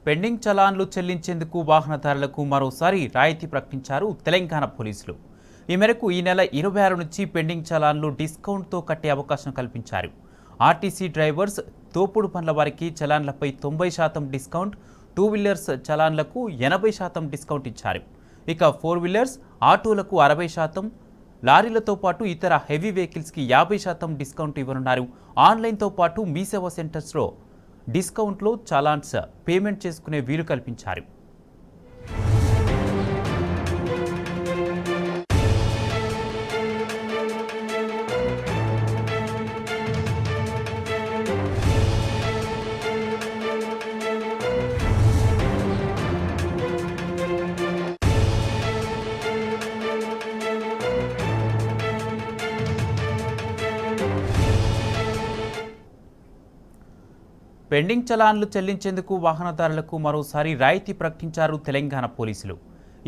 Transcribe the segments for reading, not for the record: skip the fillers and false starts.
Pending చలాన్లు చెల్లించేందుకు వాహనదారులకు మరోసారి రాయితీ ప్రకటించారు తెలంగాణ పోలీసులు. ఈ మేరకు ఈ నెల 26 నుంచి పెండింగ్ చలాన్లు డిస్కౌంట్తో కట్టే అవకాశం కల్పించారు. ఆర్టీసీ డ్రైవర్స్, తోపుడు పనుల వారికి చలాన్లపై 90% డిస్కౌంట్, టూ వీలర్స్ చలాన్లకు 80% డిస్కౌంట్ ఇచ్చారు. ఇక 4 వీలర్స్, ఆటోలకు 60%, లారీలతో పాటు ఇతర హెవీ వెహికల్స్కి 50% డిస్కౌంట్ ఇవ్వనున్నారు. ఆన్లైన్తో పాటు మీ సేవా సెంటర్స్లో డిస్కౌంట్లో చలాన్స్ పేమెంట్ చేసుకునే వీలు కల్పించారు. పెండింగ్ చలాన్లు చెల్లించేందుకు వాహనదారులకు మరోసారి రాయితీ ప్రకటించారు తెలంగాణ పోలీసులు.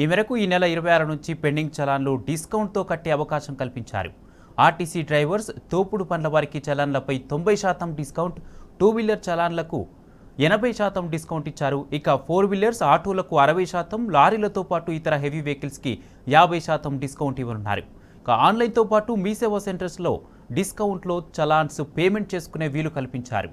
ఈ మేరకు ఈ నెల 26 నుంచి పెండింగ్ చలాన్లు డిస్కౌంట్తో కట్టే అవకాశం కల్పించారు. ఆర్టీసీ డ్రైవర్స్, తోపుడు పనుల వారికి చలాన్లపై 90% డిస్కౌంట్, టూ వీలర్ చలాన్లకు 80% డిస్కౌంట్ ఇచ్చారు. ఇక 4 వీలర్స్, ఆటోలకు 60%, లారీలతో పాటు ఇతర హెవీ వెహికల్స్కి 50% డిస్కౌంట్ ఇవ్వనున్నారు. ఇక ఆన్లైన్తో పాటు మీ సేవా సెంటర్స్లో డిస్కౌంట్లో చలాన్స్ పేమెంట్ చేసుకునే వీలు కల్పించారు.